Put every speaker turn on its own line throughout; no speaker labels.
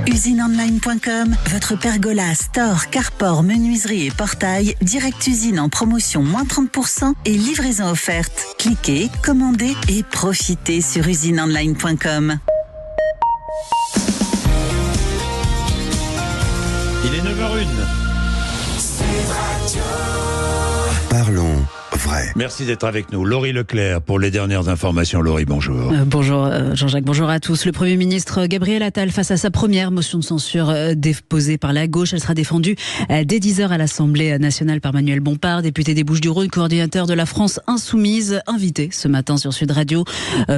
Usineonline.com, votre pergola, store, carport, menuiserie et portail, direct usine en promotion moins 30% et livraison offerte. Cliquez, commandez et profitez sur Usineonline.com.
Il est 9h01.
Parlons vrai.
Merci d'être avec nous. Laurie Leclerc pour les dernières informations. Laurie, bonjour.
Bonjour Jean-Jacques, bonjour à tous. Le Premier ministre Gabriel Attal face à sa première motion de censure déposée par la gauche. Elle sera défendue dès 10h à l'Assemblée nationale par Manuel Bompard, député des Bouches-du-Rhône, coordinateur de la France Insoumise, invité ce matin sur Sud Radio.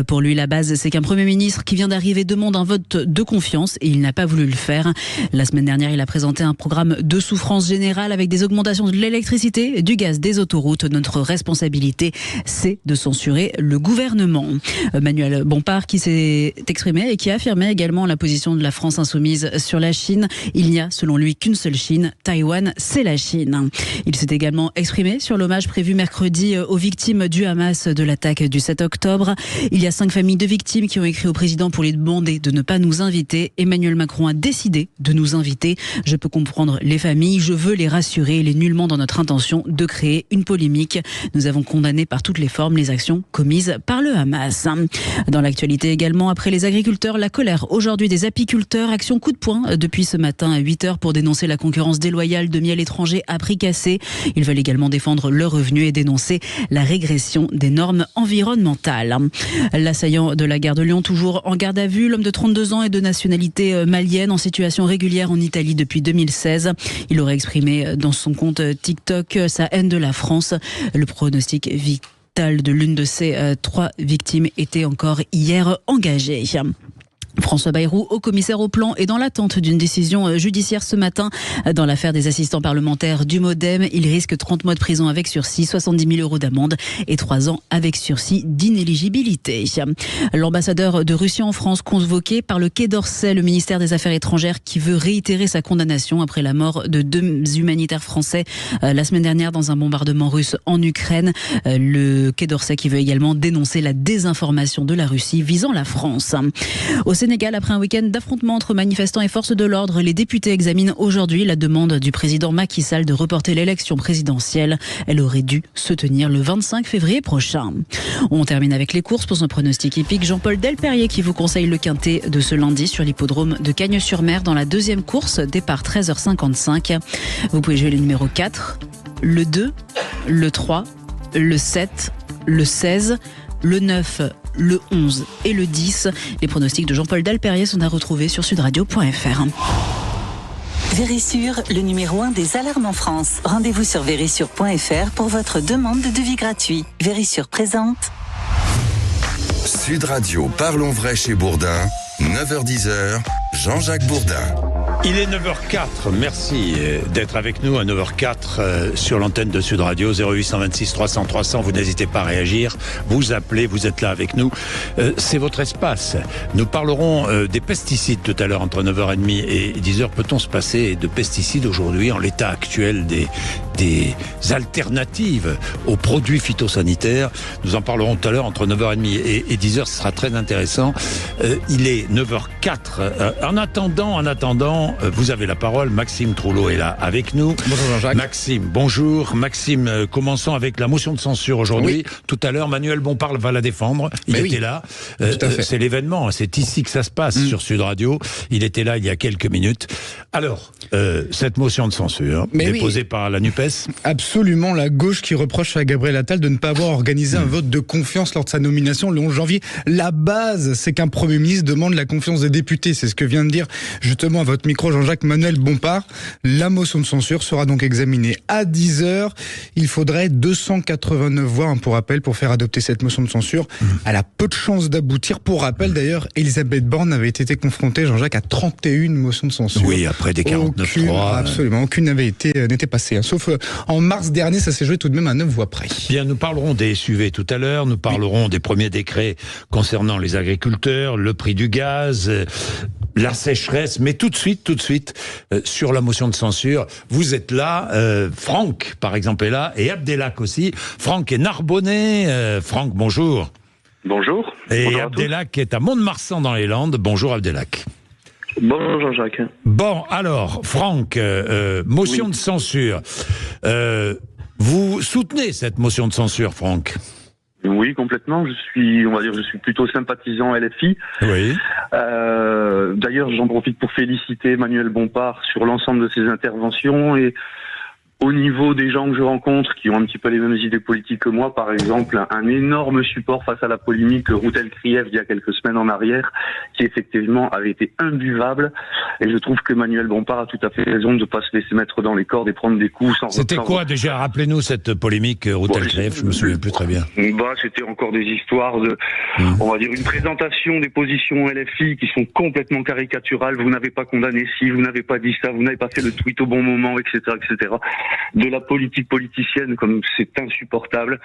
Pour lui, la base, c'est qu'un Premier ministre qui vient d'arriver demande un vote de confiance et il n'a pas voulu le faire. La semaine dernière, il a présenté un programme de souffrance générale avec des augmentations de l'électricité, du gaz, des autoroutes. Notre responsabilité, c'est de censurer le gouvernement. Manuel Bompard qui s'est exprimé et qui a affirmé également la position de la France Insoumise sur la Chine. Il n'y a, selon lui, qu'une seule Chine. Taïwan, c'est la Chine. Il s'est également exprimé sur l'hommage prévu mercredi aux victimes du Hamas de l'attaque du 7 octobre. Il y a 5 familles de victimes qui ont écrit au président pour lui demander de ne pas nous inviter. Emmanuel Macron a décidé de nous inviter. Je peux comprendre les familles, je veux les rassurer. Il est nullement dans notre intention de créer une polémique. Nous avons condamné par toutes les formes les actions commises par le Hamas. Dans l'actualité également, après les agriculteurs, la colère aujourd'hui des apiculteurs. Action coup de poing depuis ce matin à 8h pour dénoncer la concurrence déloyale de miel étranger à prix cassé. Ils veulent également défendre leurs revenus et dénoncer la régression des normes environnementales. L'assaillant de la gare de Lyon, toujours en garde à vue. L'homme de 32 ans est de nationalité malienne, en situation régulière en Italie depuis 2016. Il aurait exprimé dans son compte TikTok sa haine de la France. Le pronostic vital de l'une de ces 3 victimes était encore hier engagé. François Bayrou, haut commissaire au plan, est dans l'attente d'une décision judiciaire ce matin dans l'affaire des assistants parlementaires du MoDem. Il risque 30 mois de prison avec sursis, 70 000 € d'amende et 3 ans avec sursis d'inéligibilité. L'ambassadeur de Russie en France convoqué par le Quai d'Orsay, le ministère des Affaires étrangères, qui veut réitérer sa condamnation après la mort de 2 humanitaires français la semaine dernière dans un bombardement russe en Ukraine. Le Quai d'Orsay qui veut également dénoncer la désinformation de la Russie visant la France. Au Sénégal, après un week-end d'affrontements entre manifestants et forces de l'ordre, les députés examinent aujourd'hui la demande du président Macky Sall de reporter l'élection présidentielle. Elle aurait dû se tenir le 25 février prochain. On termine avec les courses pour son pronostic hippique. Jean-Paul Delperrier qui vous conseille le quintet de ce lundi sur l'hippodrome de Cagnes-sur-Mer dans la 2e course, départ 13h55. Vous pouvez jouer les numéros 4, le 2, le 3, le 7, le 16, le 9, le 11 et le 10. Les pronostics de Jean-Paul Delperrier sont à retrouver sur sudradio.fr.
Vérissure, le numéro 1 des alarmes en France. Rendez-vous sur vérissure.fr pour votre demande de devis gratuit. Vérissure présente.
Sud Radio, parlons vrai chez Bourdin, 9h-10h, Jean-Jacques Bourdin.
Il est 9h04, merci d'être avec nous à 9h04 sur l'antenne de Sud Radio, 0826 300 300, vous n'hésitez pas à réagir, vous appelez, vous êtes là avec nous, c'est votre espace. Nous parlerons des pesticides tout à l'heure entre 9h30 et 10h. Peut-on se passer de pesticides aujourd'hui en l'état actuel des alternatives aux produits phytosanitaires? Nous en parlerons tout à l'heure entre 9h30 et 10h, ce sera très intéressant. Il est 9h04. En attendant, vous avez la parole. Maxime Trouleau est là avec nous.
Bonjour Jean-Jacques.
Maxime, bonjour. Maxime, commençons avec la motion de censure aujourd'hui. Oui. Tout à l'heure, Manuel Bompard va la défendre. Il était là. C'est l'événement, c'est ici que ça se passe sur Sud Radio. Il était là il y a quelques minutes. Alors, cette motion de censure déposée par la NUPES.
Absolument, la gauche qui reproche à Gabriel Attal de ne pas avoir organisé un vote de confiance lors de sa nomination le 11 janvier. La base, c'est qu'un Premier ministre demande la confiance des députés. C'est ce que vient de dire justement à votre micro Jean-Jacques Manuel Bompard. La motion de censure sera donc examinée à 10h. Il faudrait 289 voix, pour rappel, pour faire adopter cette motion de censure. Elle a peu de chances d'aboutir. Pour rappel, d'ailleurs, Elisabeth Borne avait été confrontée, Jean-Jacques, à 31 motions de censure.
Oui, après des 49-3.
Absolument, aucune n'était passée. Sauf en mars dernier, ça s'est joué tout de même à 9 voix près.
Bien, nous parlerons des SUV tout à l'heure. Nous parlerons des premiers décrets concernant les agriculteurs, le prix du gaz, la sécheresse, mais tout de suite, sur la motion de censure, vous êtes là, Franck, par exemple, est là, et Abdelak aussi. Franck est narbonnais. Franck, bonjour.
Bonjour.
Et
bonjour
Abdelak est à Mont-de-Marsan dans les Landes. Bonjour Abdelak.
Bonjour Jean-Jacques.
Bon, alors, Franck, motion de censure. Vous soutenez cette motion de censure, Franck?
Oui, complètement. Je suis plutôt sympathisant LFI.
Oui.
D'ailleurs, j'en profite pour féliciter Manuel Bompard sur l'ensemble de ses interventions et au niveau des gens que je rencontre qui ont un petit peu les mêmes idées politiques que moi, par exemple, un énorme support face à la polémique Routel Krief d'il y a quelques semaines en arrière, qui effectivement avait été imbuvable. Et je trouve que Manuel Bompard a tout à fait raison de ne pas se laisser mettre dans les cordes et prendre des coups sans...
C'était quoi déjà? Rappelez-nous cette polémique Routel Krief, je me souviens plus très bien.
C'était encore des histoires de, on va dire, une présentation des positions LFI qui sont complètement caricaturales. Vous n'avez pas condamné ci, vous n'avez pas dit ça, vous n'avez pas fait le tweet au bon moment, etc., etc. De la politique politicienne, comme c'est insupportable.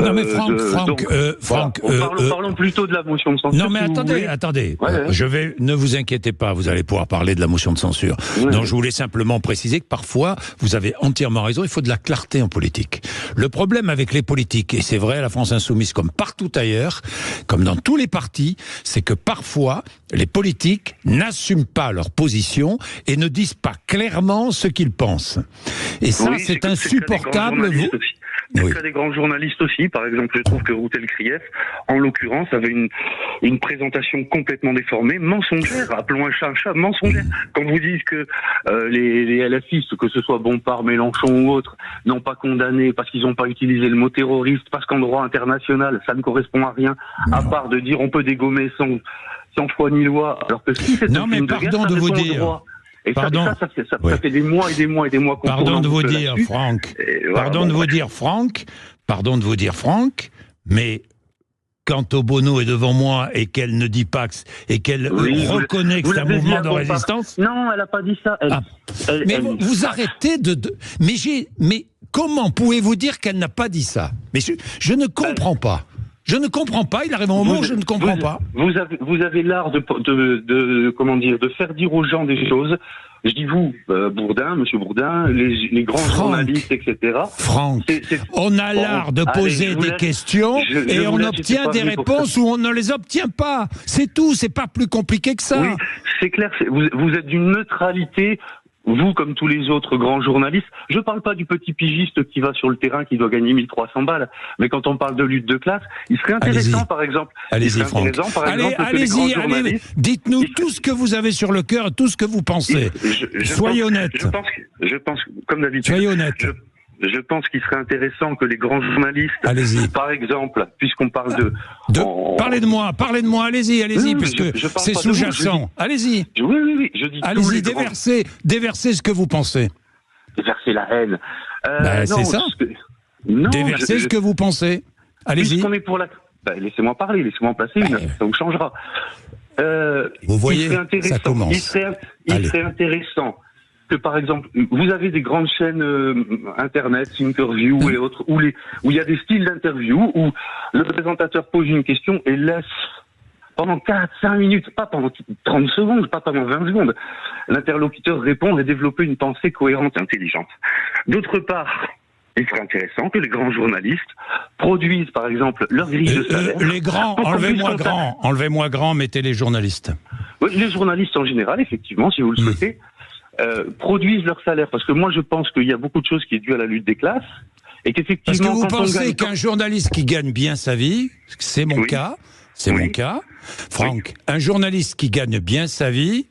Non mais Franck,
parlons plutôt de la motion de censure.
Non mais attendez. Ne vous inquiétez pas, vous allez pouvoir parler de la motion de censure.
Ouais.
Non, je voulais simplement préciser que parfois, vous avez entièrement raison, il faut de la clarté en politique. Le problème avec les politiques, et c'est vrai à la France Insoumise comme partout ailleurs, comme dans tous les partis, c'est que parfois, les politiques n'assument pas leur position et ne disent pas clairement ce qu'ils pensent. Et ça, c'est insupportable.
C'est le cas des grands journalistes aussi. Par exemple, je trouve que Routel Krief, en l'occurrence, avait une présentation complètement déformée, mensongère. Appelons un chat, mensongère. Quand vous dites que les LFistes, que ce soit Bompard, Mélenchon ou autres, n'ont pas condamné parce qu'ils n'ont pas utilisé le mot terroriste, parce qu'en droit international, ça ne correspond à rien, à part de dire on peut dégommer sans foi ni loi, alors que si c'est
non, mais pardon de vous dire.
Et ça fait des mois et des mois et des mois qu'on
Pardon de vous dire, Franck. Pardon de vous dire, Franck. Mais quand Obono est devant moi et qu'elle ne dit pas et qu'elle reconnaît que c'est un mouvement de résistance.
Non, elle n'a pas dit ça.
Vous arrêtez de. Mais comment pouvez-vous dire qu'elle n'a pas dit ça? Mais je ne comprends pas. Je ne comprends pas, il arrive un moment où je ne comprends pas.
Vous avez l'art de faire dire aux gens des choses. Je dis vous, Monsieur Bourdin, les grands journalistes, etc.
Franck, on a l'art de poser des questions et on obtient des réponses ou on ne les obtient pas. C'est tout, c'est pas plus compliqué que ça.
Oui, c'est clair, vous êtes d'une neutralité. Vous, comme tous les autres grands journalistes, je parle pas du petit pigiste qui va sur le terrain, qui doit gagner 1300 balles, mais quand on parle de lutte de classe, il serait intéressant, par exemple.
Allez-y, Franck. Allez-y, dites-nous tout ce que vous avez sur le cœur, tout ce que vous pensez. Soyez honnête.
Je pense, comme d'habitude.
Soyez honnête.
Je pense qu'il serait intéressant que les grands journalistes, par exemple, puisqu'on parle
Parlez de moi, allez-y, puisque c'est sous-jacent. Allez-y.
Oui, je dis
allez-y, déversez ce que vous pensez.
Déverser la haine.
C'est ça. Déversez ce que vous pensez. Allez-y.
Puisqu'on est pour la... laissez-moi parler, laissez-moi en placer une, ça vous changera.
Vous voyez, ça commence.
Il serait intéressant que, par exemple, vous avez des grandes chaînes internet, Interview et autres, où il y a des styles d'interview où le présentateur pose une question et laisse pendant 4-5 minutes, pas pendant 30 secondes, pas pendant 20 secondes, l'interlocuteur répondre et développer une pensée cohérente et intelligente. D'autre part, il serait intéressant que les grands journalistes produisent, par exemple, leur grille de salaire.
Les grands, enlevez-moi grand, mettez les journalistes.
Oui, les journalistes en général, effectivement, si vous le souhaitez, produisent leur salaire. Parce que moi, je pense qu'il y a beaucoup de choses qui est due à la lutte des classes. Et qu'effectivement,
parce que vous pensez qu'un journaliste qui gagne bien sa vie, c'est mon cas, mon cas, Franck, un journaliste qui gagne bien sa vie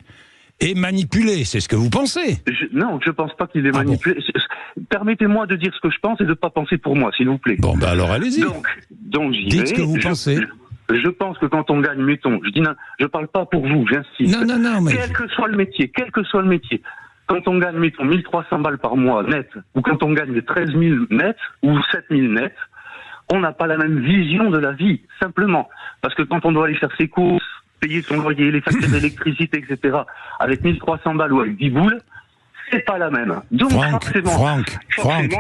est manipulé, c'est ce que vous pensez?
Non, je ne pense pas qu'il est manipulé. Bon. Permettez-moi de dire ce que je pense et de ne pas penser pour moi, s'il vous plaît.
Bon, alors allez-y.
Donc j'y vais.
Dites ce que vous pensez.
Je pense que quand on gagne, mettons, je parle pas pour vous, j'insiste.
Non, mais...
Quel que soit le métier, quand on gagne, mettons, 1300 balles par mois net, ou quand on gagne 13 000 net, ou 7 000 net, on n'a pas la même vision de la vie, simplement. Parce que quand on doit aller faire ses courses, payer son loyer, les factures d'électricité, etc., avec 1300 balles ou avec 10 boules, c'est pas la même. Donc forcément,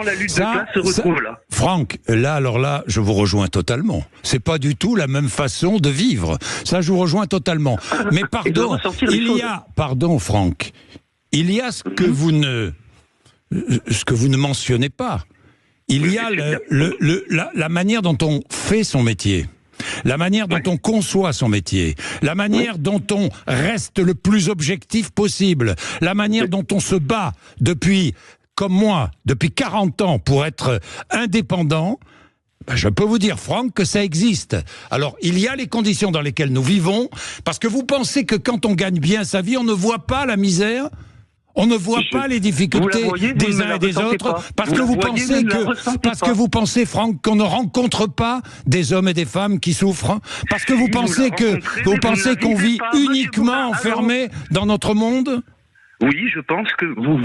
la lutte de classe se retrouve là.
Franck, alors là, je vous rejoins totalement. C'est pas du tout la même façon de vivre. Ça, je vous rejoins totalement. Mais pardon, Franck, il y a ce que vous ne mentionnez pas. Il y a la manière dont on fait son métier. la manière dont on conçoit son métier, la manière dont on reste le plus objectif possible, la manière dont on se bat depuis, comme moi, depuis 40 ans pour être indépendant, je peux vous dire, Franck, que ça existe. Alors, il y a les conditions dans lesquelles nous vivons, parce que vous pensez que quand on gagne bien sa vie, on ne voit pas la misère, on ne voit pas les difficultés des uns et des autres, parce que vous pensez, Franck, qu'on ne rencontre pas des hommes et des femmes qui souffrent, parce que vous pensez qu'on vit uniquement enfermé dans notre monde.
Oui, je pense que vous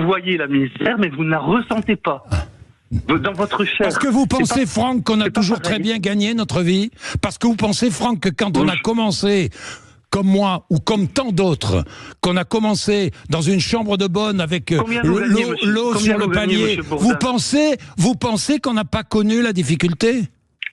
voyez la misère, mais vous ne la ressentez pas. Dans votre chair.
Parce que vous pensez, Franck, qu'on a toujours très bien gagné notre vie? Parce que vous pensez, Franck, que quand on a commencé, comme moi, ou comme tant d'autres, qu'on a commencé dans une chambre de bonne avec l'eau sur le palier, vous pensez qu'on n'a pas connu la difficulté?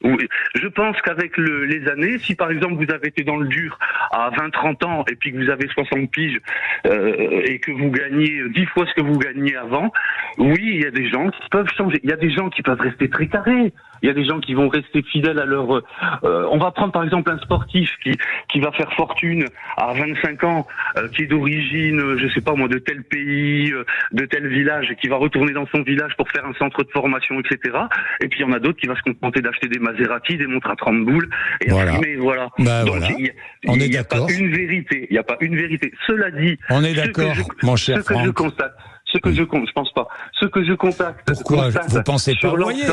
Oui, je pense qu'avec les années, si par exemple vous avez été dans le dur à 20-30 ans et puis que vous avez 60 piges et que vous gagnez 10 fois ce que vous gagnez avant, oui, il y a des gens qui peuvent changer. Il y a des gens qui peuvent rester très carrés. Il y a des gens qui vont rester fidèles à leur... on va prendre par exemple un sportif qui va faire fortune à 25 ans, qui est d'origine, je sais pas moi, de tel pays, de tel village, et qui va retourner dans son village pour faire un centre de formation, etc. Et puis il y en a d'autres qui vont se contenter d'acheter des Maserati, des montres à 30 boules, et après, voilà. Donc
on est
il n'y a
d'accord.
pas une vérité. Il n'y a pas une vérité. Cela dit...
On est d'accord, mon cher Franck.
Je pense pas. Ce que je constate.
Pourquoi vous pensez pas? Vous voyez,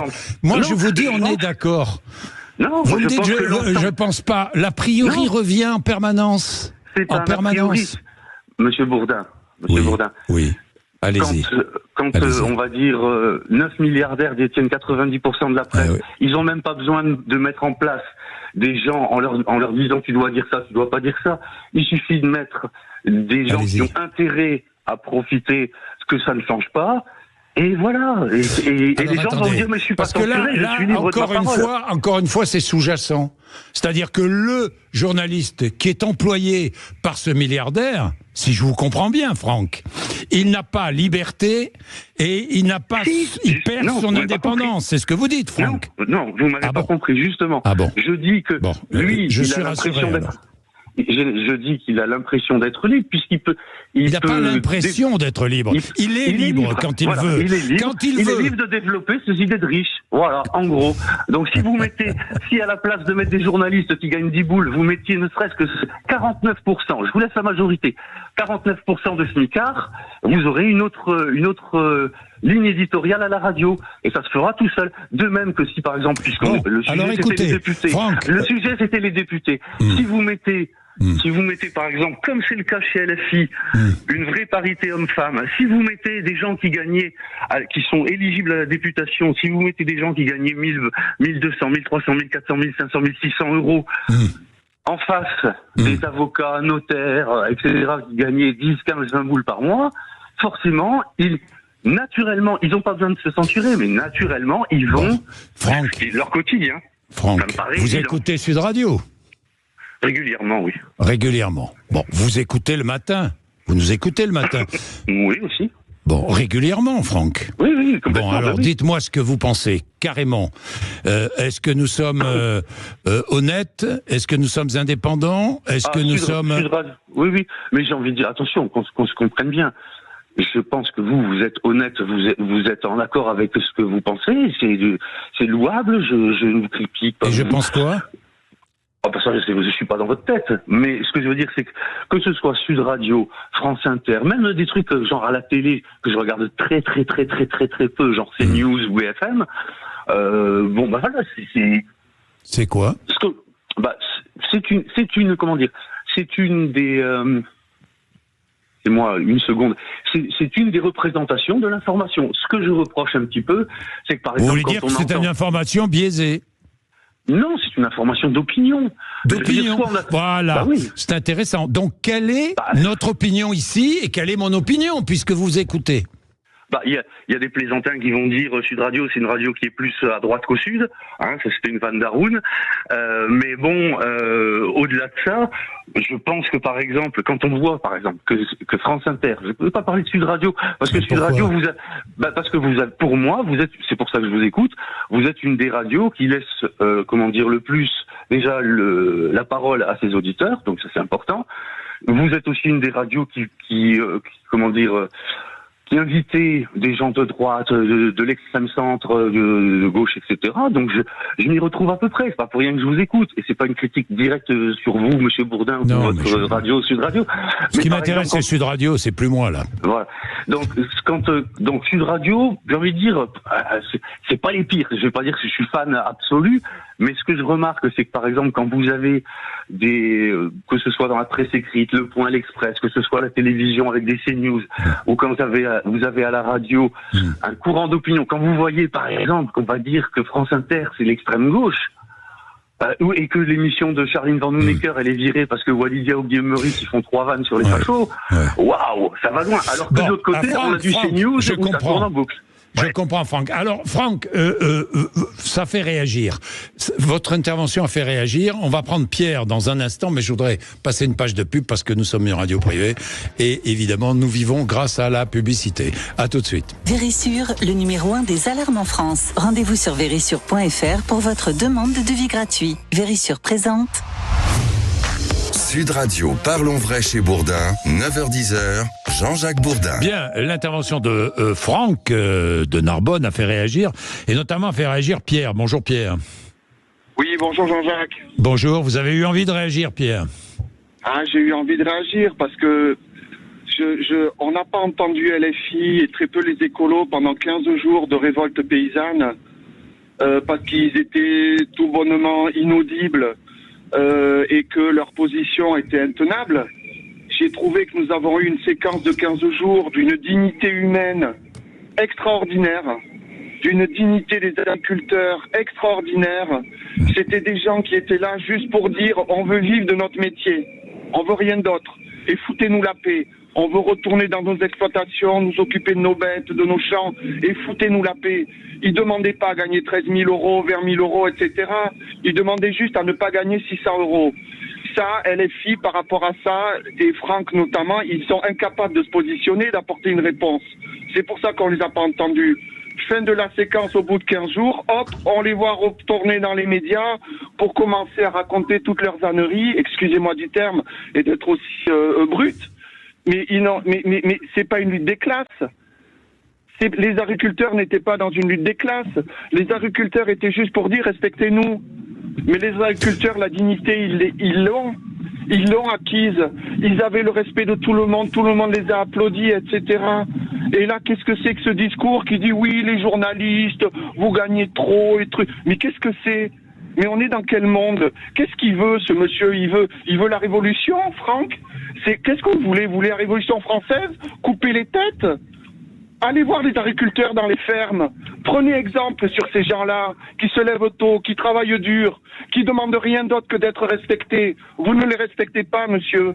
moi je vous dis, on est d'accord.
Non,
vous me dites, je pense pas. L'a priori revient en permanence.
C'est en permanence. Monsieur Bourdin.
Oui. Allez-y.
Quand on va dire 9 milliardaires détiennent 90% de la presse, ils ont même pas besoin de mettre en place des gens en leur disant tu dois dire ça, tu dois pas dire ça. Il suffit de mettre des gens qui ont intérêt à profiter, que ça ne change pas, et voilà. Et les gens vont dire mais je suis pas censuré, je suis libre de ma parole.
Encore une fois, c'est sous-jacent. C'est-à-dire que le journaliste qui est employé par ce milliardaire, si je vous comprends bien, Franck, il n'a pas liberté et il perd son indépendance. C'est ce que vous dites, Franck.
Non, vous m'avez pas compris, justement.
Ah bon.
Je dis que lui,
il a l'impression d'être...
Je dis qu'il a l'impression d'être libre, puisqu'il peut...
Il n'a pas l'impression d'être libre. Il est libre quand il veut.
Il est libre de développer ses idées de riche. Voilà, en gros. Donc si à la place de mettre des journalistes qui gagnent 10 boules, vous mettiez ne serait-ce que 49%, je vous laisse la majorité, 49% de smicards, vous aurez une autre ligne éditoriale à la radio. Et ça se fera tout seul. De même que si, par exemple, le sujet c'était les députés. Si vous mettez, par exemple, comme c'est le cas chez LFI, une vraie parité homme-femme, si vous mettez des gens qui sont éligibles à la députation, si vous mettez des gens qui gagnaient 1000, 1200, 1300, 1400, 1500, 1600 euros, en face des avocats, notaires, etc., qui gagnaient 10, 15, 20 boules par mois, forcément, naturellement, ils n'ont pas besoin de se censurer, mais naturellement, ils vont...
Franck,
leur quotidien.
Franck, vous écoutez Sud Radio?
Régulièrement, oui.
Régulièrement. Bon, vous écoutez le matin. Vous nous écoutez le matin.
Oui, aussi.
Bon, régulièrement, Franck.
Oui, complètement.
Bon, alors dites-moi ce que vous pensez, carrément. Est-ce que nous sommes honnêtes? Est-ce que nous sommes indépendants? Est-ce que nous sommes...
Oui, mais j'ai envie de dire, attention, qu'on se comprenne bien. Je pense que vous êtes honnête, vous êtes en accord avec ce que vous pensez, c'est louable, je ne vous critique pas.
Et je pense quoi?
Parce que je suis pas dans votre tête, mais ce que je veux dire, c'est que ce soit Sud Radio, France Inter, même des trucs genre à la télé que je regarde très peu, genre CNews ou BFM. Voilà,
c'est quoi?
C'est une des c'est moi, une seconde. C'est une des représentations de l'information. Ce que je reproche un petit peu, c'est que par exemple,
vous voulez dire que c'est une information biaisée?
Non, c'est une information d'opinion.
Voilà, c'est intéressant. Donc, quelle est notre opinion ici et quelle est mon opinion, puisque vous écoutez?
il y a des plaisantins qui vont dire Sud Radio, c'est une radio qui est plus à droite qu'au sud. Hein, ça, c'était une vanne d'Haroun. Mais bon, au-delà de ça, je pense que par exemple, quand on voit par exemple que France Inter, je ne peux pas parler de Sud Radio parce que Sud Radio, pour moi, c'est pour ça que je vous écoute. Vous êtes une des radios qui laisse, le plus déjà la parole à ses auditeurs. Donc ça, c'est important. Vous êtes aussi une des radios qui inviter des gens de droite, de l'extrême centre, de gauche, etc. Donc je m'y retrouve à peu près. C'est pas pour rien que je vous écoute. Et c'est pas une critique directe sur vous, Monsieur Bourdin, ou votre radio, Sud Radio.
Ce qui m'intéresse, c'est Sud Radio, c'est plus moi là.
Voilà. Donc donc Sud Radio, j'ai envie de dire, c'est pas les pires. Je vais pas dire que je suis fan absolu, mais ce que je remarque, c'est que par exemple, quand vous avez que ce soit dans la presse écrite, Le Point, L'Express, que ce soit à la télévision avec des CNews, ou quand vous avez à la radio un courant d'opinion, quand vous voyez par exemple qu'on va dire que France Inter c'est l'extrême gauche, et que l'émission de Charline Van Hoenecker elle est virée parce que Walidia ou Guillaume Meurice ils font 3 vannes sur les fachos, waouh, ça va loin. Alors que de l'autre côté, on a du CNews où ça tourne en boucle.
Je comprends, Franck. Alors, Franck, ça fait réagir. Votre intervention a fait réagir. On va prendre Pierre dans un instant, mais je voudrais passer une page de pub parce que nous sommes une radio privée et évidemment, nous vivons grâce à la publicité. À tout de suite.
Vérissure, le numéro 1 des alarmes en France. Rendez-vous sur vérissure.fr pour votre demande de devis gratuit. Vérissure présente.
Sud Radio, parlons vrai chez Bourdin, 9h-10h, Jean-Jacques Bourdin.
Bien, l'intervention de Franck de Narbonne a fait réagir, et notamment a fait réagir Pierre. Bonjour Pierre.
Oui, bonjour Jean-Jacques.
Bonjour, vous avez eu envie de réagir Pierre?
J'ai eu envie de réagir parce que on n'a pas entendu LFI et très peu les écolos pendant 15 jours de révolte paysanne parce qu'ils étaient tout bonnement inaudibles. Et que leur position était intenable. J'ai trouvé que nous avons eu une séquence de 15 jours d'une dignité humaine extraordinaire, d'une dignité des agriculteurs extraordinaire. C'était des gens qui étaient là juste pour dire on veut vivre de notre métier, on veut rien d'autre, et foutez-nous la paix. On veut retourner dans nos exploitations, nous occuper de nos bêtes, de nos champs, et foutez-nous la paix. Ils demandaient pas à gagner 13 000 euros, 20 000 euros, etc. Ils demandaient juste à ne pas gagner 600 euros. Ça, LFI, par rapport à ça, et Franck notamment, ils sont incapables de se positionner, d'apporter une réponse. C'est pour ça qu'on les a pas entendus. Fin de la séquence au bout de 15 jours, hop, on les voit retourner dans les médias pour commencer à raconter toutes leurs âneries, excusez-moi du terme, et d'être aussi brut. Mais c'est pas une lutte des classes. Les agriculteurs n'étaient pas dans une lutte des classes. Les agriculteurs étaient juste pour dire respectez-nous. Mais les agriculteurs, la dignité, ils l'ont acquise. Ils avaient le respect de tout le monde les a applaudis, etc. Et là, qu'est-ce que c'est que ce discours qui dit oui, les journalistes, vous gagnez trop et trucs. Mais qu'est-ce que c'est? Mais on est dans quel monde? Qu'est-ce qu'il veut, ce monsieur? Il veut la révolution, Franck? Qu'est-ce que vous voulez? Vous voulez la révolution française? Couper les têtes? Allez voir les agriculteurs dans les fermes. Prenez exemple sur ces gens-là qui se lèvent tôt, qui travaillent dur, qui demandent rien d'autre que d'être respectés. Vous ne les respectez pas, monsieur.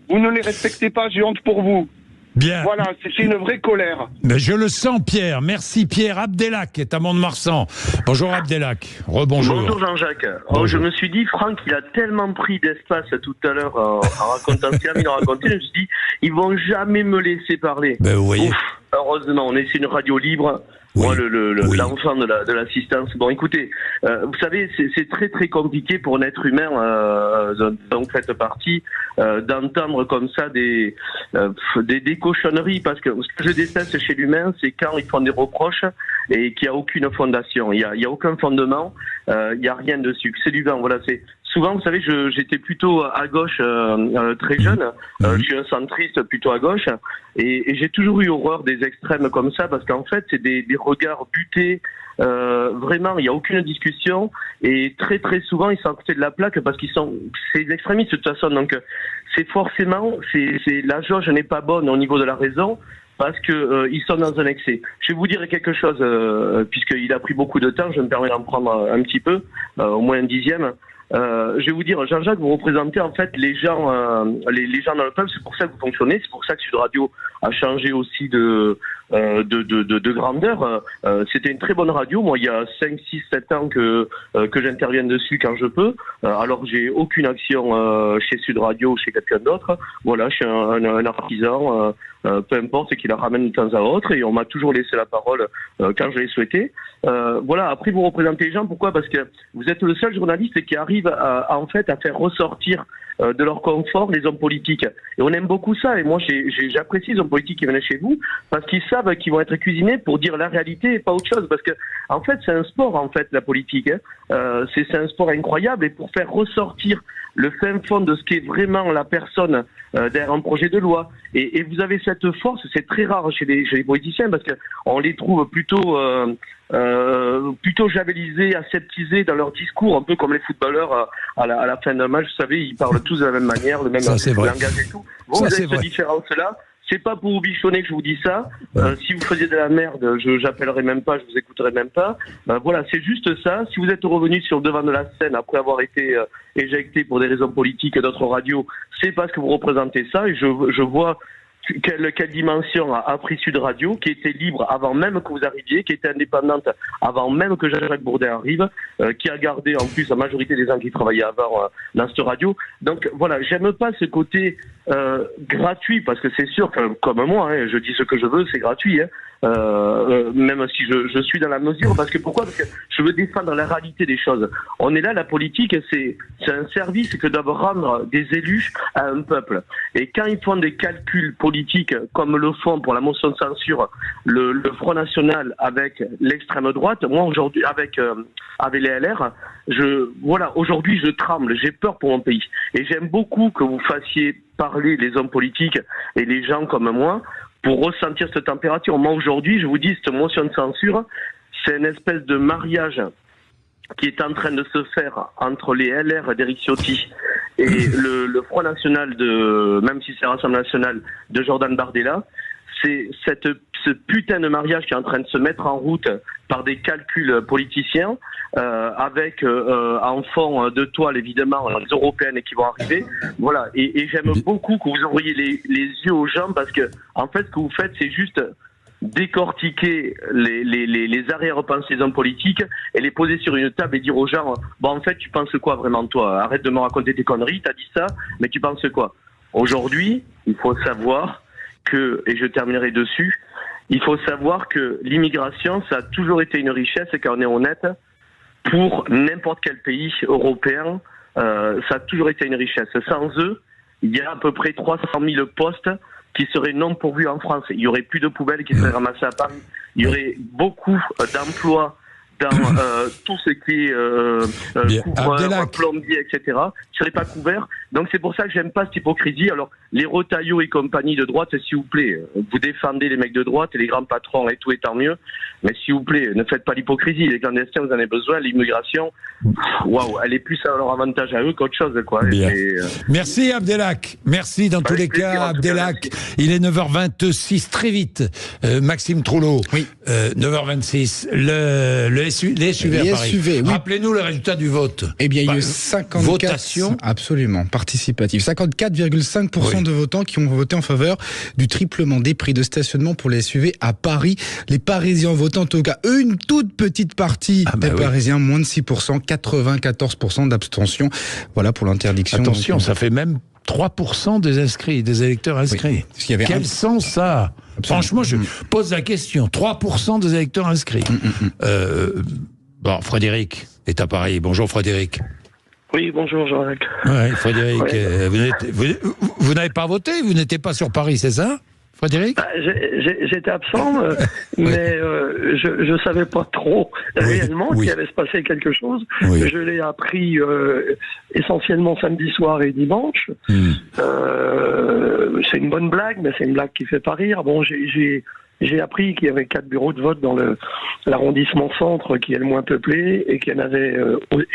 Vous ne les respectez pas, j'ai honte pour vous.
Bien.
Voilà, c'est une vraie colère.
Mais je le sens, Pierre. Merci, Pierre. Abdelak est à Mont-de-Marsan. Bonjour, Abdelak. Rebonjour.
Bonjour, Jean-Jacques.
Bonjour.
Je me suis dit, Franck, il a tellement pris d'espace tout à l'heure en racontant ce qu'il a raconté. Je me suis dit, ils vont jamais me laisser parler.
Ben, vous voyez.
Ouf, heureusement, on est sur une radio libre.
Oui.
Moi,
Oui.
l'enfant de l'assistance. Bon, écoutez, vous savez, c'est très très compliqué pour un être humain, dont vous faites partie, d'entendre comme ça des cochonneries, parce que ce que je déteste chez l'humain, c'est quand ils font des reproches et qu'il n'y a aucune fondation. Il y a aucun fondement, il n'y a rien dessus. C'est du vent. Voilà, c'est. Souvent, vous savez, j'étais plutôt à gauche très jeune. Je suis un centriste plutôt à gauche. Et j'ai toujours eu horreur des extrêmes comme ça parce qu'en fait, c'est des regards butés. Vraiment, il n'y a aucune discussion. Et très, très souvent, ils sont à côté de la plaque parce c'est des extrémistes de toute façon. Donc, c'est forcément, la jauge n'est pas bonne au niveau de la raison. Parce que ils sont dans un excès. Je vais vous dire quelque chose, puisqu'il a pris beaucoup de temps, je me permets d'en prendre un petit peu, au moins un dixième. Je vais vous dire, Jean-Jacques, vous représentez en fait les gens dans le peuple, c'est pour ça que vous fonctionnez, c'est pour ça que Sud Radio a changé aussi de de grandeur. C'était une très bonne radio. Moi, il y a 5, 6, 7 ans que j'interviens dessus quand je peux. Alors, j'ai aucune action chez Sud Radio ou chez quelqu'un d'autre. Voilà, je suis un artisan, peu importe, qui la ramène de temps à autre, et on m'a toujours laissé la parole quand je l'ai souhaité. Voilà, après vous représentez les gens, pourquoi ? Parce que vous êtes le seul journaliste qui arrive en fait à faire ressortir de leur confort les hommes politiques. Et on aime beaucoup ça, et moi j'apprécie les hommes politiques qui viennent chez vous, parce qu'ils savent qu'ils vont être cuisinés pour dire la réalité et pas autre chose, parce que en fait c'est un sport, en fait, la politique, hein. C'est un sport incroyable, et pour faire ressortir le fin fond de ce qu'est vraiment la personne derrière un projet de loi, et vous avez cette force, c'est très rare chez les politiciens, parce que on les trouve plutôt javelisés, aseptisés dans leur discours, un peu comme les footballeurs à la fin d'un match. Vous savez, ils parlent tous de la même manière, le même langage et tout. Vous avez cette différence-là. C'est pas pour vous bichonner que je vous dis ça. Si vous faisiez de la merde, j'appellerai même pas, je vous écouterai même pas. Voilà, c'est juste ça. Si vous êtes revenu sur le devant de la scène après avoir été éjecté pour des raisons politiques d'autres radios, c'est parce que vous représentez ça, et je vois quelle dimension a pris Sud Radio, qui était libre avant même que vous arriviez, qui était indépendante avant même que Jean-Jacques Bourdin arrive, qui a gardé en plus la majorité des gens qui travaillaient avant dans cette radio. Donc voilà, j'aime pas ce côté gratuit, parce que c'est sûr que, comme moi, hein, je dis ce que je veux, c'est gratuit, hein. Même si je suis dans la mesure, parce que pourquoi ? Parce que je veux défendre la réalité des choses. On est là, la politique, c'est un service que doivent rendre des élus à un peuple. Et quand ils font des calculs politiques, comme le font pour la motion de censure le Front National avec l'extrême droite, moi aujourd'hui avec les LR, aujourd'hui je tremble, j'ai peur pour mon pays. Et j'aime beaucoup que vous fassiez parler les hommes politiques et les gens comme moi, pour ressentir cette température. Moi, aujourd'hui, je vous dis, cette motion de censure, c'est une espèce de mariage qui est en train de se faire entre les LR d'Éric Ciotti et le Front National même si c'est Rassemblement National, de Jordan Bardella. C'est ce putain de mariage qui est en train de se mettre en route par des calculs politiciens, avec en fond de toile évidemment les européennes qui vont arriver. Voilà, et j'aime beaucoup que vous envoyiez les yeux aux gens, parce que en fait ce que vous faites, c'est juste décortiquer les arrière-pensées des hommes politiques et les poser sur une table et dire aux gens, bon en fait tu penses quoi vraiment toi ? Arrête de me raconter tes conneries, t'as dit ça, mais tu penses quoi ? Aujourd'hui, il faut savoir que, et je terminerai dessus, il faut savoir que l'immigration, ça a toujours été une richesse, et quand on est honnête, pour n'importe quel pays européen, ça a toujours été une richesse. Sans eux, il y a à peu près 300 000 postes qui seraient non pourvus en France. Il y aurait plus de poubelles qui seraient ramassées à Paris. Il y aurait beaucoup d'emplois dans tout ce qui est couvreur, plombier, etc., qui ne serait pas couvert. Donc c'est pour ça que j'aime pas cette hypocrisie. Alors les Retailleau et compagnie de droite, s'il vous plaît, vous défendez les mecs de droite et les grands patrons et tout, et tant mieux, mais s'il vous plaît, ne faites pas l'hypocrisie. Les clandestins, vous en avez besoin. L'immigration, waouh, elle est plus à leur avantage à eux qu'autre chose, quoi.
Merci Abdelhak, merci dans tous les cas Abdelhak. Il est 9h26, très vite. Maxime Trouleau, oui. 9h26, les SUV à Paris. SUV, oui. Rappelez-nous le résultat du vote.
Eh bien, il y a eu 54...
Votation.
Absolument, participative. 54,5% de votants qui ont voté en faveur du triplement des prix de stationnement pour les SUV à Paris. Les Parisiens votant, en tout cas, une toute petite partie des Parisiens, moins de 6%, 94% d'abstention. Voilà pour l'interdiction.
Attention, ça fait même 3% des inscrits, des électeurs inscrits. Oui, quel sens ça ? Franchement, je pose la question. 3% des électeurs inscrits. Bon, Frédéric est à Paris. Bonjour Frédéric.
Oui, bonjour Jean-Jacques.
Oui, Frédéric, vous n'avez pas voté, vous n'étiez pas sur Paris, c'est ça, Frédéric ?
J'étais absent, mais je ne savais pas trop réellement qu'il allait se passer quelque chose. Oui. Je l'ai appris essentiellement samedi soir et dimanche. C'est une bonne blague, mais c'est une blague qui fait pas rire. Bon, j'ai appris qu'il y avait 4 bureaux de vote dans l'arrondissement centre, qui est le moins peuplé, et qu'il y en avait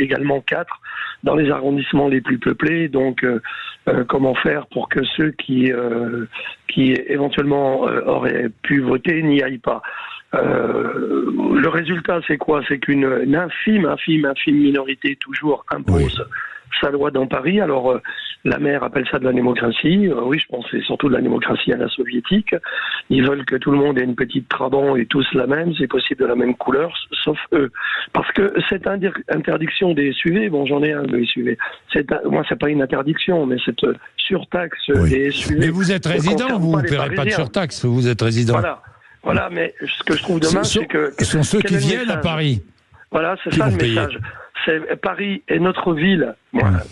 également 4 dans les arrondissements les plus peuplés. Donc, comment faire pour que ceux qui éventuellement auraient pu voter n'y aillent pas ? Le résultat, c'est quoi ? C'est qu'une infime minorité toujours impose sa loi dans Paris. Alors, la maire appelle ça de la démocratie. Oui, je pense que c'est surtout de la démocratie à la soviétique. Ils veulent que tout le monde ait une petite Trabant et tous la même, c'est possible de la même couleur, sauf eux. Parce que cette interdiction des SUV, bon, j'en ai un de SUV. Moi, c'est pas une interdiction, mais cette surtaxe des SUV.
Mais vous êtes résident, vous ne paierez pas de surtaxe, vous êtes résident.
Voilà, mais ce que je trouve dommage, c'est que...
Ce sont ceux qui viennent à Paris.
Voilà, c'est ça le message. Paris est notre ville,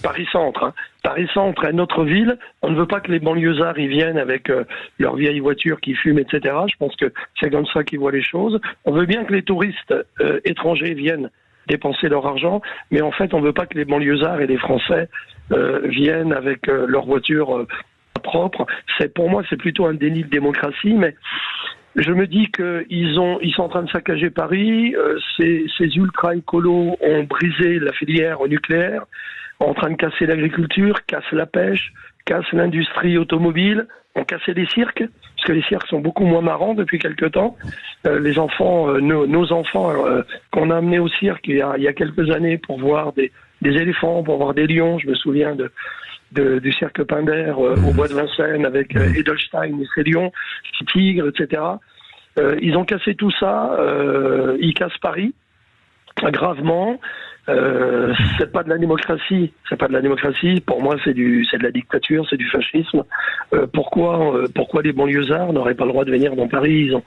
Paris-Centre. Hein. Paris-Centre est notre ville. On ne veut pas que les banlieusards y viennent avec leurs vieilles voitures qui fument, etc. Je pense que c'est comme ça qu'ils voient les choses. On veut bien que les touristes étrangers viennent dépenser leur argent, mais en fait, on ne veut pas que les banlieusards et les Français viennent avec leurs voitures propres. Pour moi, c'est plutôt un déni de démocratie, mais... Je me dis qu'ils sont en train de saccager Paris. Ces ultra-écolos ont brisé la filière nucléaire, en train de casser l'agriculture, cassent la pêche, cassent l'industrie automobile, ont cassé les cirques, parce que les cirques sont beaucoup moins marrants depuis quelque temps. Les enfants, nos enfants qu'on a amenés au cirque il y a quelques années pour voir des éléphants, pour voir des lions, je me souviens du cirque Pinder au bois de Vincennes avec Edelstein et ses lions, ses tigres, etc. Ils ont cassé tout ça, ils cassent Paris gravement. C'est pas de la démocratie, Pour moi, c'est de la dictature, c'est du fascisme. Pourquoi les banlieusards n'auraient pas le droit de venir dans Paris? Ils ont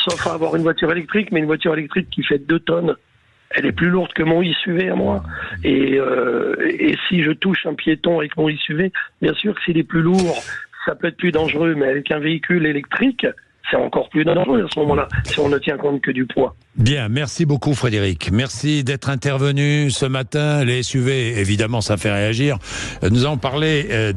sauf à avoir une voiture électrique, mais une voiture électrique qui fait 2 tonnes. Elle est plus lourde que mon SUV à moi. Et si je touche un piéton avec mon SUV, bien sûr que s'il est plus lourd, ça peut être plus dangereux, mais avec un véhicule électrique, c'est encore plus dangereux à ce moment-là, si on ne tient compte que du poids.
Bien, merci beaucoup Frédéric. Merci d'être intervenu ce matin. Les SUV, évidemment, ça fait réagir. Nous allons parler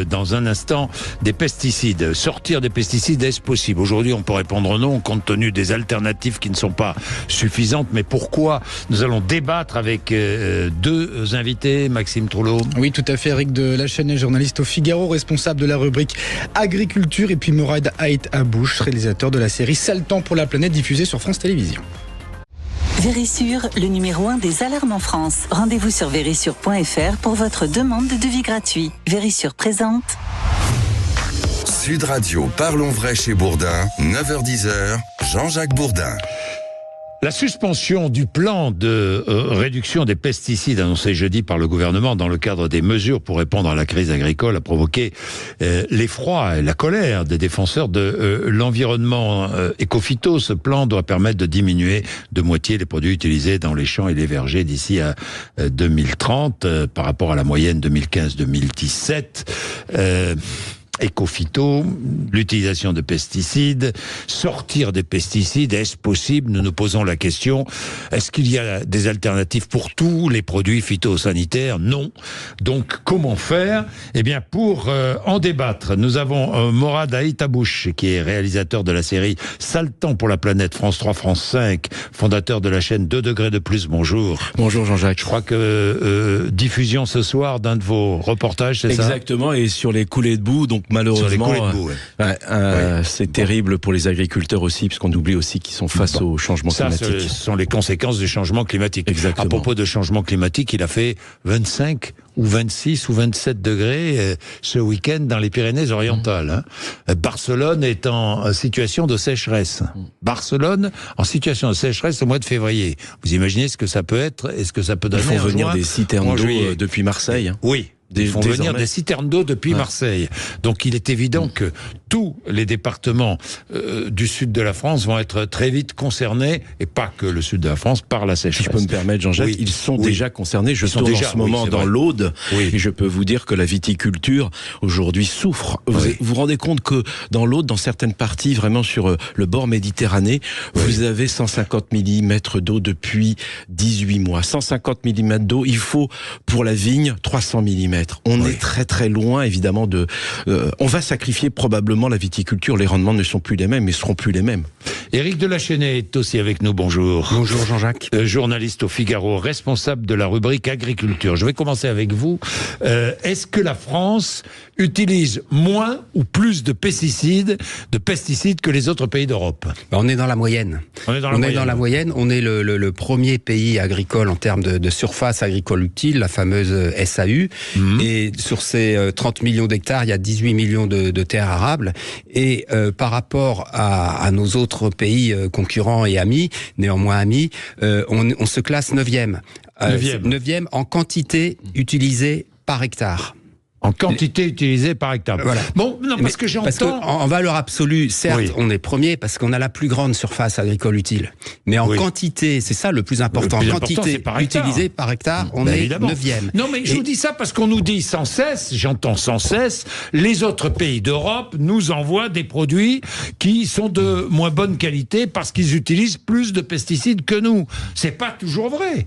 dans un instant des pesticides. Sortir des pesticides, est-ce possible? Aujourd'hui, on peut répondre non, compte tenu des alternatives qui ne sont pas suffisantes. Mais pourquoi? Nous allons débattre avec 2 invités. Maxime Trouleau.
Oui, tout à fait. Eric de la chaîne, journaliste au Figaro, responsable de la rubrique Agriculture. Et puis Morad Haït Abouche, réalisateur de la série Sale temps pour la planète, diffusée sur France Télévisions.
Vérissure, le numéro 1 des alarmes en France. Rendez-vous sur vérissure.fr pour votre demande de devis gratuit. Vérissure présente.
Sud Radio, parlons vrai chez Bourdin, 9h-10h, Jean-Jacques Bourdin.
La suspension du plan de réduction des pesticides annoncé jeudi par le gouvernement dans le cadre des mesures pour répondre à la crise agricole a provoqué l'effroi et la colère des défenseurs de l'environnement. Ecophyto, ce plan doit permettre de diminuer de moitié les produits utilisés dans les champs et les vergers d'ici à 2030 par rapport à la moyenne 2015-2017. Ecophyto, l'utilisation de pesticides, sortir des pesticides, est-ce possible? Nous nous posons la question. Est-ce qu'il y a des alternatives pour tous les produits phytosanitaires? Non. Donc, comment faire? Eh bien, pour en débattre, nous avons Morad Haït Abouche, qui est réalisateur de la série Sale temps pour la planète, France 3, France 5, fondateur de la chaîne 2 degrés de plus. Bonjour.
Bonjour Jean-Jacques.
Je crois que diffusion ce soir d'un de vos reportages, c'est ça?
Exactement, et sur les coulées de boue, donc malheureusement, c'est terrible pour les agriculteurs aussi, puisqu'on oublie aussi qu'ils sont face au changement climatique.
Ce sont les conséquences du changement climatique.
Exactement.
À propos de changement climatique, il a fait 25 ou 26 ou 27 degrés ce week-end dans les Pyrénées-Orientales. Barcelone est en situation de sécheresse. Barcelone en situation de sécheresse au mois de février. Vous imaginez ce que ça peut être et ce que ça peut donner?
Ils font venir des citernes d'eau depuis Marseille.
Oui. Ils font venir des citernes d'eau depuis Marseille. Donc il est évident que tous les départements du sud de la France vont être très vite concernés, et pas que le sud de la France, par la sécheresse.
Si je peux me permettre, Jean-Jacques, ils sont déjà concernés. Je tourne en ce moment dans l'Aude, et je peux vous dire que la viticulture aujourd'hui souffre. Vous vous rendez compte que dans l'Aude, dans certaines parties, vraiment sur le bord Méditerranée, vous avez 150 mm d'eau depuis 18 mois. 150 mm d'eau, il faut pour la vigne 300 mm. bien-être. On est très très loin évidemment de... on va sacrifier probablement la viticulture, les rendements ne sont plus les mêmes, mais ne seront plus les mêmes.
Éric de la Chênaie est aussi avec nous, bonjour.
Bonjour Jean-Jacques.
Journaliste au Figaro, responsable de la rubrique agriculture. Je vais commencer avec vous. Est-ce que la France utilise moins ou plus de pesticides que les autres pays d'Europe?
On est dans la moyenne. On est dans la moyenne. On est le premier pays agricole en termes de surface agricole utile, la fameuse SAU. Et sur ces 30 millions d'hectares, il y a 18 millions de terres arables. Et par rapport à nos autres pays concurrents et amis, néanmoins amis, on se classe 9e. 9e en quantité utilisée par hectare.
En quantité utilisée par hectare.
Voilà.
Bon, non, parce que j'entends...
En valeur absolue, certes, on est premier parce qu'on a la plus grande surface agricole utile. Mais en quantité, c'est ça le plus important. Quantité utilisée par hectare, on est 9e.
Non, mais je vous dis ça parce qu'on nous dit sans cesse, j'entends sans cesse, les autres pays d'Europe nous envoient des produits qui sont de moins bonne qualité parce qu'ils utilisent plus de pesticides que nous. C'est pas toujours vrai.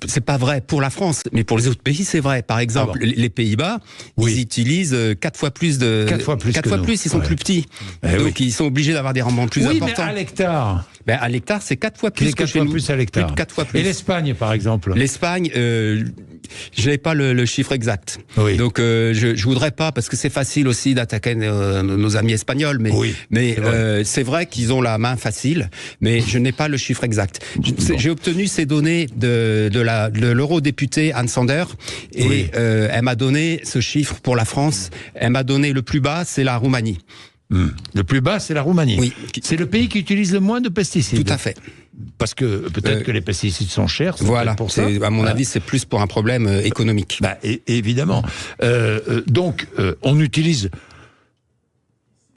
C'est pas vrai pour la France, mais pour les autres pays, c'est vrai. Par exemple, les Pays-Bas, ils utilisent 4 fois plus de... 4 fois plus, ils sont plus petits. Donc ils sont obligés d'avoir des rendements plus importants.
Oui, mais à l'hectare.
À l'hectare, c'est 4 fois plus que chez nous.
Plus à l'hectare.
Plus de 4 fois plus.
Et l'Espagne, par exemple?
L'Espagne, je n'ai pas le chiffre exact. Donc je voudrais pas, parce que c'est facile aussi d'attaquer nos amis espagnols, mais c'est vrai qu'ils ont la main facile, mais je n'ai pas le chiffre exact. J'ai obtenu ces données de l'eurodéputée Anne Sander, et elle m'a donné ce chiffre pour la France. Elle m'a donné le plus bas, c'est la Roumanie.
Le plus bas, c'est la Roumanie. Oui. C'est le pays qui utilise le moins de pesticides.
Tout à fait.
Parce que peut-être que les pesticides sont chers.
Voilà.
Pour ça.
À mon avis, c'est plus pour un problème économique.
Évidemment. Donc, on utilise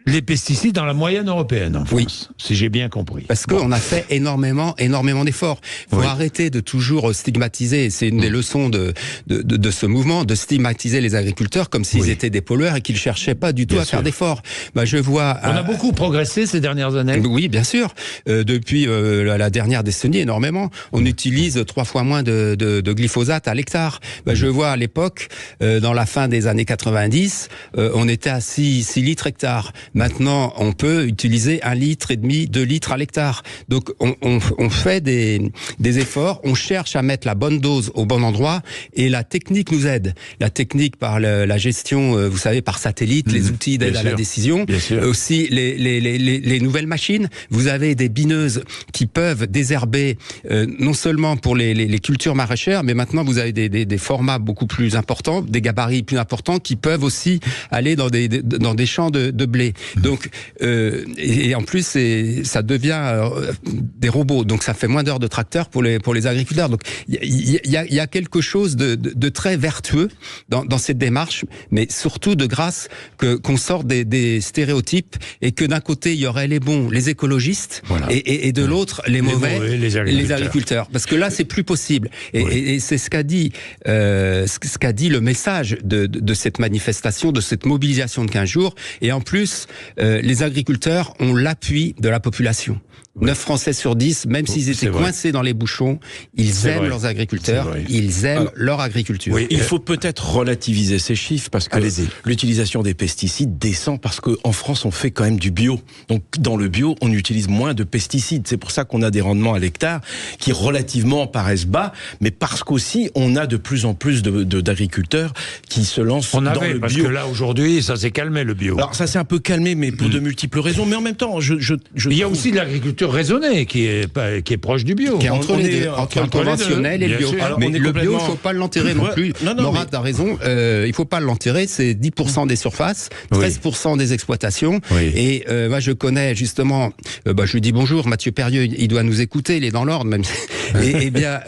les pesticides dans la moyenne européenne en France, si j'ai bien compris.
Parce qu'on a fait énormément d'efforts. Il faut arrêter de toujours stigmatiser, c'est une des leçons de ce mouvement, de stigmatiser les agriculteurs comme s'ils étaient des pollueurs et qu'ils cherchaient pas du tout à faire d'efforts. Je vois...
On a beaucoup progressé ces dernières années.
Oui, bien sûr. Depuis la dernière décennie, énormément. On utilise 3 fois moins de glyphosate à l'hectare. Je vois à l'époque, dans la fin des années 90, on était à 6 litres hectare. Maintenant, on peut utiliser 1,5 litre, 2 litres à l'hectare. Donc, on fait des efforts, on cherche à mettre la bonne dose au bon endroit, et la technique nous aide. La technique par la gestion, vous savez, par satellite, les outils d'aide à la décision, aussi les nouvelles machines. Vous avez des bineuses qui peuvent désherber, non seulement pour les cultures maraîchères, mais maintenant vous avez des formats beaucoup plus importants, des gabarits plus importants, qui peuvent aussi aller dans des champs de blé. Donc, et en plus, ça devient des robots, donc ça fait moins d'heures de tracteur pour les agriculteurs. Donc, il y a quelque chose de très vertueux dans cette démarche, mais surtout de grâce qu'on sort des stéréotypes, et que d'un côté il y aurait les bons, les écologistes, et de l'autre les mauvais, les agriculteurs. Parce que là, c'est plus possible. Et c'est ce qu'a dit le message de cette manifestation, de cette mobilisation de 15 jours. Et en plus, les agriculteurs ont l'appui de la population. 9 Français sur 10, même s'ils étaient coincés dans les bouchons, ils aiment leurs agriculteurs, ils aiment leur agriculture.
Oui, il faut peut-être relativiser ces chiffres, parce que l'utilisation des pesticides descend, parce qu'en France, on fait quand même du bio. Donc, dans le bio, on utilise moins de pesticides. C'est pour ça qu'on a des rendements à l'hectare qui relativement paraissent bas, mais parce qu'aussi, on a de plus en plus d'agriculteurs qui se lancent dans le bio.
Parce que là, aujourd'hui, ça s'est calmé, le bio.
Alors, ça s'est un peu calmé, mais pour de multiples raisons. Mais en même temps,
il y a aussi de l'agriculture raisonnée qui est proche du bio.
Qui est entre les deux, entre le conventionnel et le bio. Mais le bio, il ne faut pas l'enterrer non plus. Nora, tu as raison, il ne faut pas l'enterrer, c'est 10% des surfaces, 13% des exploitations. Et moi, je connais justement, je lui dis bonjour, Mathieu Perrieux, il doit nous écouter, il est dans l'ordre même. Et bien,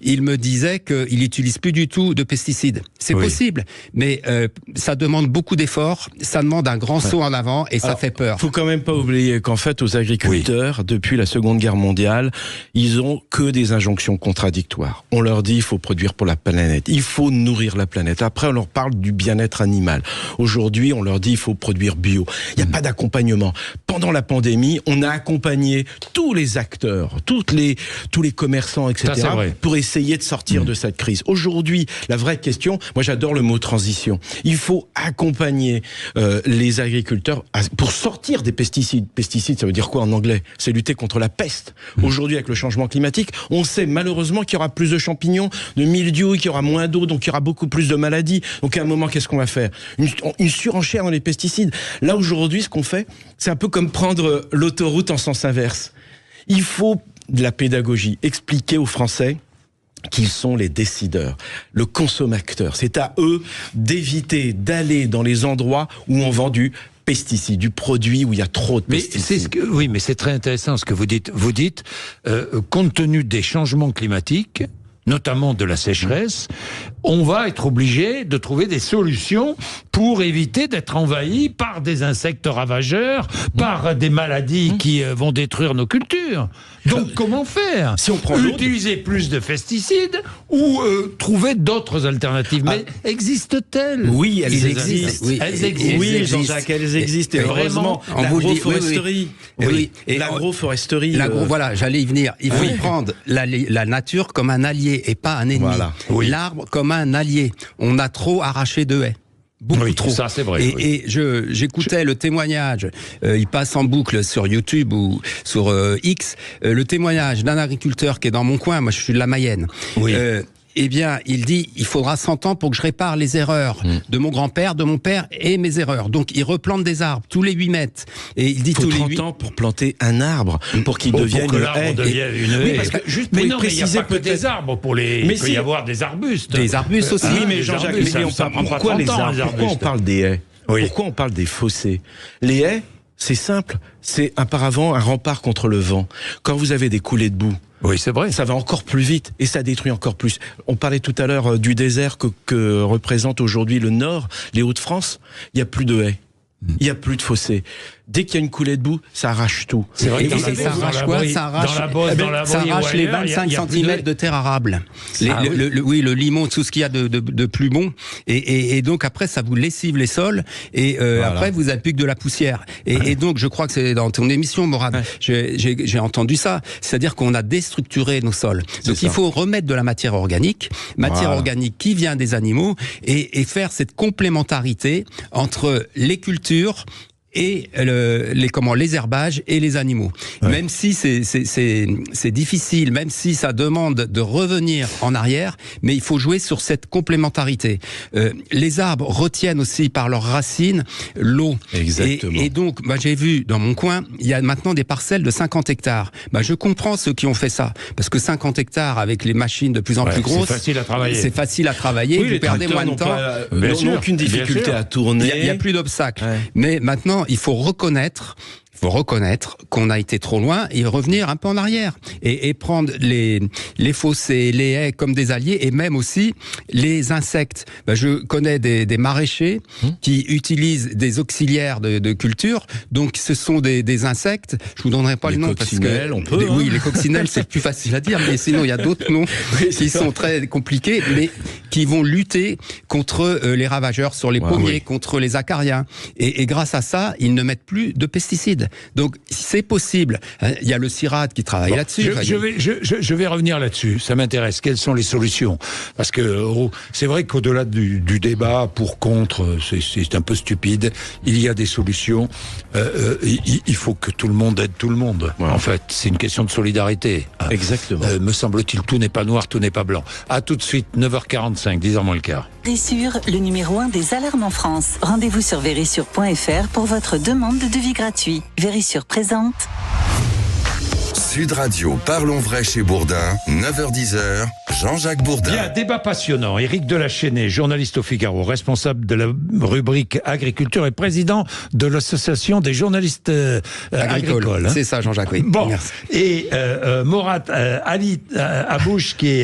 il me disait qu'il n'utilise plus du tout de pesticides. C'est possible, mais ça demande beaucoup d'efforts, ça demande un grand saut en avant, et ça fait peur.
Il ne faut quand même pas oublier qu'en fait, aux agriculteurs, depuis la Seconde Guerre mondiale, ils ont que des injonctions contradictoires. On leur dit il faut produire pour la planète, il faut nourrir la planète. Après, on leur parle du bien-être animal. Aujourd'hui, on leur dit il faut produire bio. Il n'y a pas d'accompagnement. pendant la pandémie, on a accompagné tous les acteurs, tous les commerçants, etc., pour essayer de sortir de cette crise. Aujourd'hui, la vraie question, moi j'adore le mot transition. Il faut accompagner les agriculteurs pour sortir des pesticides. Pesticides, ça veut dire quoi en anglais? C'est lutter contre la peste. Aujourd'hui, avec le changement climatique, on sait malheureusement qu'il y aura plus de champignons, de mildiou, qu'il y aura moins d'eau, donc il y aura beaucoup plus de maladies. Donc à un moment, qu'est-ce qu'on va faire? Une surenchère dans les pesticides. Là, aujourd'hui, ce qu'on fait, c'est un peu comme prendre l'autoroute en sens inverse. Il faut de la pédagogie, expliquer aux Français qu'ils sont les décideurs, le consommateur. C'est à eux d'éviter d'aller dans les endroits où on vend du pesticides, du produit où il y a trop de pesticides.
Oui, mais c'est très intéressant ce que vous dites. Vous dites, compte tenu des changements climatiques, notamment de la sécheresse, on va être obligé de trouver des solutions pour éviter d'être envahi par des insectes ravageurs, par des maladies qui vont détruire nos cultures. Donc comment faire? Si on prend utiliser plus de pesticides ou trouver d'autres alternatives. Mais existent-elles?
Oui, elles existent. Oui, Jean-Jacques, elles existent. Et heureusement, l'agroforesterie. Oui, l'agroforesterie.
Voilà, j'allais y venir. Il faut prendre la nature comme un allié et pas un ennemi. Voilà. L'arbre comme un allié. On a trop arraché de haies. Beaucoup trop. Ça, c'est vrai. Et j'écoutais le témoignage, il passe en boucle sur YouTube ou sur X, le témoignage d'un agriculteur qui est dans mon coin, moi je suis de la Mayenne. Oui. Eh bien, il dit, il faudra 100 ans pour que je répare les erreurs de mon grand-père, de mon père et mes erreurs. Donc, il replante des arbres tous les 8 mètres. Et il dit
tous les 8 ans pour planter un arbre, pour qu'il devienne
une haie. Oui, parce que juste pour préciser, il n'y a pas que des arbres pour les. Mais il peut y avoir des arbustes.
Des arbustes aussi.
Oui, mais Jean-Jacques, pourquoi les arbres? Pourquoi on parle des haies? Pourquoi on parle des fossés? Les haies, c'est simple. C'est auparavant un rempart contre le vent. Quand vous avez des coulées de boue,
oui, c'est vrai.
Ça va encore plus vite et ça détruit encore plus. On parlait tout à l'heure du désert que représente aujourd'hui le Nord, les Hauts-de-France. Il n'y a plus de haies. Il n'y a plus de fossés. Dès qu'il y a une coulée de boue, ça arrache tout.
C'est vrai. Et ça arrache quoi? Ça arrache les 25 cm de terre arable. Le limon, tout ce qu'il y a de plus bon. Et donc après, ça vous lessive les sols. Et après, vous n'avez plus que de la poussière. Et donc, je crois que c'est dans ton émission, Morad, j'ai entendu ça. C'est-à-dire qu'on a déstructuré nos sols. Donc il faut remettre de la matière organique organique qui vient des animaux, et faire cette complémentarité entre les cultures et les herbages et les animaux. Même si c'est difficile, même si ça demande de revenir en arrière, mais il faut jouer sur cette complémentarité. Les arbres retiennent aussi par leurs racines l'eau.
Exactement.
Et donc, j'ai vu dans mon coin, il y a maintenant des parcelles de 50 hectares. Je comprends ceux qui ont fait ça, parce que 50 hectares avec les machines de plus en plus grosses,
c'est facile à travailler.
Vous perdez moins de temps.
Ils n'ont aucune difficulté à tourner.
Il n'y a plus d'obstacles. Mais maintenant, il faut reconnaître qu'on a été trop loin et revenir un peu en arrière et prendre les fossés, les haies comme des alliés, et même aussi les insectes. Je connais des maraîchers qui utilisent des auxiliaires de culture. Donc ce sont des insectes. Je vous donnerai pas le nom parce que
on peut.
Oui, les coccinelles, c'est plus facile à dire, mais sinon il y a d'autres noms qui sont très compliqués, mais qui vont lutter contre les ravageurs sur les pommiers, contre les acariens. Et grâce à ça, ils ne mettent plus de pesticides. Donc c'est possible. Il y a le CIRAD qui travaille là-dessus.
Je vais revenir là-dessus. Ça m'intéresse. Quelles sont les solutions? Parce que c'est vrai qu'au-delà du débat pour contre, c'est un peu stupide. Il y a des solutions. Il faut que tout le monde aide tout le monde. En fait, c'est une question de solidarité.
Exactement.
Me semble-t-il, tout n'est pas noir, tout n'est pas blanc. À tout de suite, 9h45, 10h moins le quart.
Vérissure, le numéro 1 des alarmes en France. Rendez-vous sur vérissure.fr pour votre demande de devis gratuit. Vérissure présente.
Sud Radio, parlons vrai chez Bourdin, 9h-10h, Jean-Jacques Bourdin.
Bien, débat passionnant. Éric Delachesnée, journaliste au Figaro, responsable de la rubrique agriculture et président de l'association des journalistes agricoles.
C'est ça, Jean-Jacques, oui.
Bon, merci. Et Morad Ali Tabouche, qui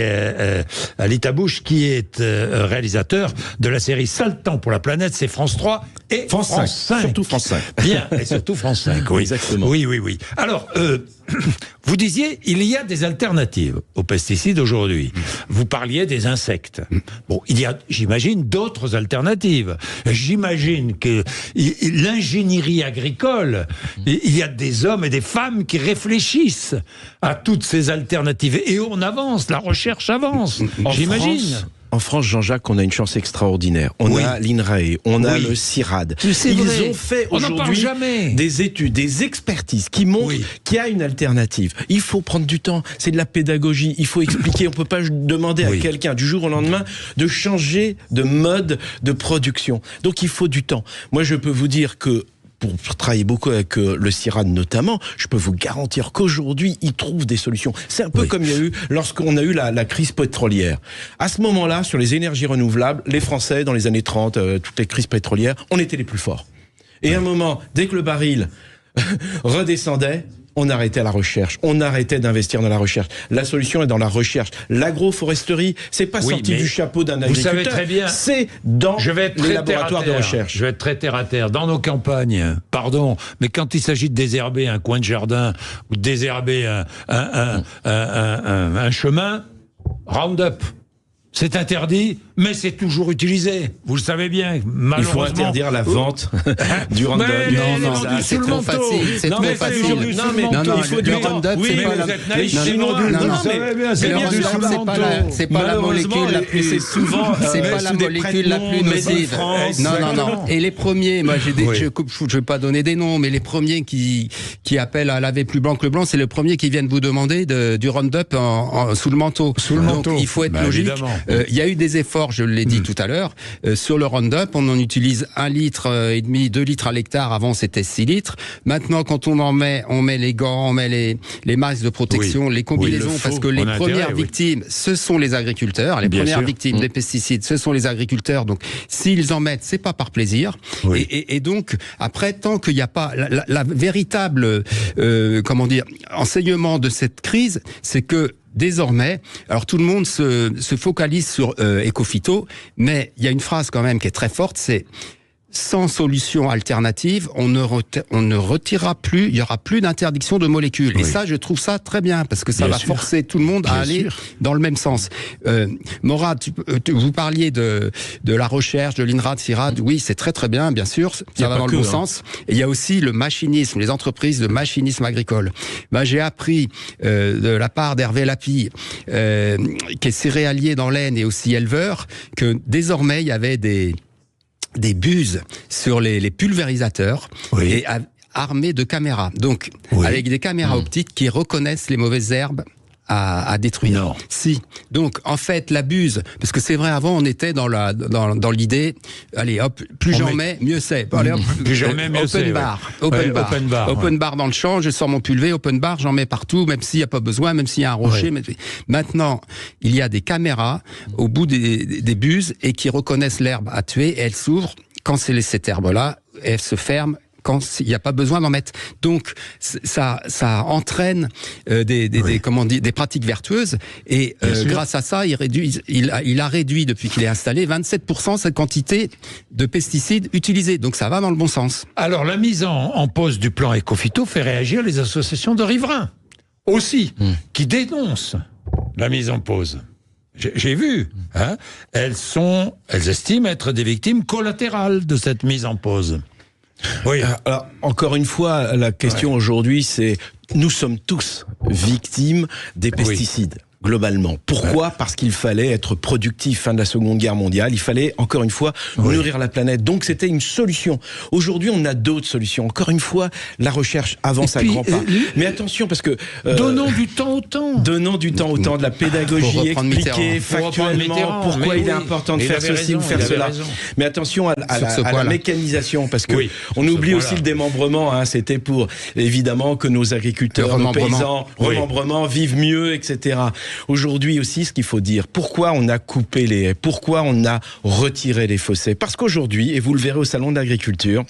est réalisateur de la série Sale temps pour la planète, c'est France 3 et France 5.
Surtout France 5.
Bien, et surtout France 5, oui.
Exactement.
Oui. Alors, vous disiez, il y a des alternatives aux pesticides aujourd'hui. Vous parliez des insectes. Bon, il y a, j'imagine, d'autres alternatives. J'imagine que l'ingénierie agricole, il y a des hommes et des femmes qui réfléchissent à toutes ces alternatives. Et on avance, la recherche avance, j'imagine.
En France, Jean-Jacques, on a une chance extraordinaire. On a l'INRAE, on a le CIRAD. Ils ont fait aujourd'hui des études, des expertises qui montrent qu'il y a une alternative. Il faut prendre du temps, c'est de la pédagogie, il faut expliquer. On ne peut pas demander à quelqu'un du jour au lendemain de changer de mode de production. Donc il faut du temps. Moi, je peux vous dire que pour travailler beaucoup avec le CIRAD notamment, je peux vous garantir qu'aujourd'hui, ils trouvent des solutions. C'est un peu comme il y a eu lorsqu'on a eu la crise pétrolière. À ce moment-là, sur les énergies renouvelables, les Français, dans les années 30, toutes les crises pétrolières, on était les plus forts. Et à un moment, dès que le baril redescendait, on arrêtait la recherche, on arrêtait d'investir dans la recherche. La solution est dans la recherche. L'agroforesterie, c'est pas sorti du chapeau d'un agriculteur. Vous savez très bien. C'est dans les laboratoires de recherche.
Je vais être très terre à terre. Dans nos campagnes, pardon, mais quand il s'agit de désherber un coin de jardin ou de désherber un chemin, Roundup. C'est interdit, mais c'est toujours utilisé. Vous le savez bien, malheureusement.
Il faut interdire la vente du Roundup.
Non, c'est trop facile. C'est trop facile. Non, il faut du Roundup.
Oui, mais vous êtes naïf,
c'est pas la molécule la plus.
C'est souvent.
C'est pas la molécule la plus nocive. Non. Et les premiers, moi, je vais pas donner des noms, mais les premiers qui appellent à laver plus blanc que le blanc, c'est les premiers qui viennent vous demander du Roundup sous le manteau. Donc il faut être logique. Il y a eu des efforts, je l'ai dit tout à l'heure, sur le Roundup. On en utilise 1,5 litre, 2 litres à l'hectare. Avant, c'était 6 litres. Maintenant, quand on met les gants, on met les masques de protection, les combinaisons, parce que les premières victimes, ce sont les agriculteurs. Les premières victimes des pesticides, ce sont les agriculteurs. Donc, s'ils en mettent, c'est pas par plaisir. Et donc, après, tant qu'il n'y a pas la véritable, enseignement de cette crise, c'est que désormais, alors tout le monde se focalise sur Ecophyto, mais il y a une phrase quand même qui est très forte, c'est sans solution alternative, on ne retirera plus, il y aura plus d'interdiction de molécules. Et ça, je trouve ça très bien, parce que ça va forcer tout le monde à aller dans le même sens. Morad, vous parliez de la recherche, de l'INRA, de CIRAD, oui, c'est très très bien, bien sûr, ça va dans le bon sens. Et il y a aussi le machinisme, les entreprises de machinisme agricole. J'ai appris de la part d'Hervé Lapie, qui est céréalier dans l'Aisne et aussi éleveur, que désormais, il y avait des buses sur les pulvérisateurs et armées de caméras. Donc, avec des caméras optiques qui reconnaissent les mauvaises herbes à détruire.
Non.
Si. Donc, en fait, la buse, parce que c'est vrai, avant, on était dans l'idée, allez, hop, plus j'en mets, mieux c'est. Allez, hop,
plus j'en mets, mieux c'est.
Open bar dans le champ, je sors mon pulvé, open bar, j'en mets partout, même s'il n'y a pas besoin, même s'il y a un rocher. Maintenant, il y a des caméras au bout des buses et qui reconnaissent l'herbe à tuer et elles s'ouvrent quand c'est cette herbe-là, elle se ferme quand il n'y a pas besoin d'en mettre. Donc ça entraîne des pratiques vertueuses et grâce à ça, il a réduit depuis qu'il est installé 27% cette quantité de pesticides utilisés. Donc ça va dans le bon sens.
Alors la mise en pause du plan Ecophyto fait réagir les associations de riverains aussi, qui dénoncent la mise en pause. J'ai vu, elles estiment être des victimes collatérales de cette mise en pause. Oui.
Alors, encore une fois, la question aujourd'hui, c'est nous sommes tous victimes des pesticides. Globalement. Pourquoi ? Parce qu'il fallait être productif fin de la Seconde Guerre mondiale. Il fallait, encore une fois, nourrir la planète. Donc, c'était une solution. Aujourd'hui, on a d'autres solutions. Encore une fois, la recherche avance à grands pas. Mais attention, parce que...
donnons du temps au temps.
Donnons du temps au temps, de la pédagogie, expliquer factuellement pourquoi il est important de faire ceci ou faire cela. Mais attention à la mécanisation, parce que on oublie aussi le démembrement. C'était pour, évidemment, que nos agriculteurs, nos paysans, remembrement, vivent mieux, etc. Aujourd'hui aussi, ce qu'il faut dire, pourquoi on a coupé les haies, pourquoi on a retiré les fossés ? Parce qu'aujourd'hui, et vous le verrez au salon d'agriculture,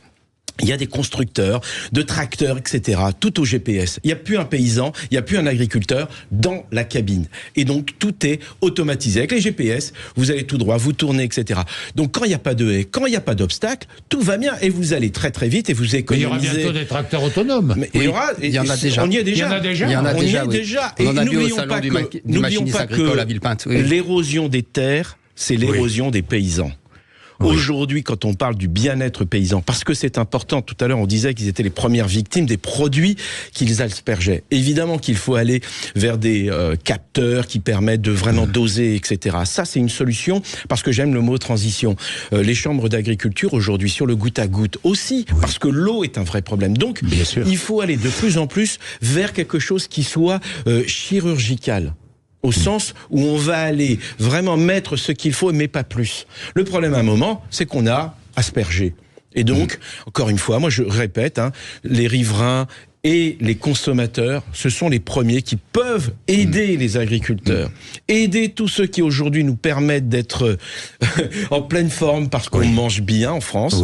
Il y a des constructeurs de tracteurs, etc. Tout au GPS. Il n'y a plus un paysan, il n'y a plus un agriculteur dans la cabine. Et donc, tout est automatisé. Avec les GPS, vous allez tout droit, vous tournez, etc. Donc, quand il n'y a pas de haies, quand il n'y a pas d'obstacle, tout va bien. Et vous allez très très vite et vous économisez.
Mais il y aura bientôt des tracteurs autonomes.
Mais il y en a déjà. On y est déjà.
Il y en a déjà.
Il y en a déjà, oui.
Et
on en a vu au
n'oublions
salon
pas
du machiniste agricole à Villepinte. Oui.
L'érosion des terres, c'est l'érosion des paysans. Aujourd'hui, quand on parle du bien-être paysan, parce que c'est important, tout à l'heure on disait qu'ils étaient les premières victimes des produits qu'ils aspergeaient. Évidemment qu'il faut aller vers des capteurs qui permettent de vraiment doser, etc. Ça, c'est une solution, parce que j'aime le mot transition. Les chambres d'agriculture, aujourd'hui, sur le goutte à goutte aussi, parce que l'eau est un vrai problème. Donc, il faut aller de plus en plus vers quelque chose qui soit chirurgical. Au sens où on va aller vraiment mettre ce qu'il faut, mais pas plus. Le problème à un moment, c'est qu'on a aspergé. Et donc, encore une fois, moi je répète, les riverains et les consommateurs, ce sont les premiers qui peuvent aider les agriculteurs, aider tous ceux qui aujourd'hui nous permettent d'être en pleine forme parce qu'on mange bien en France.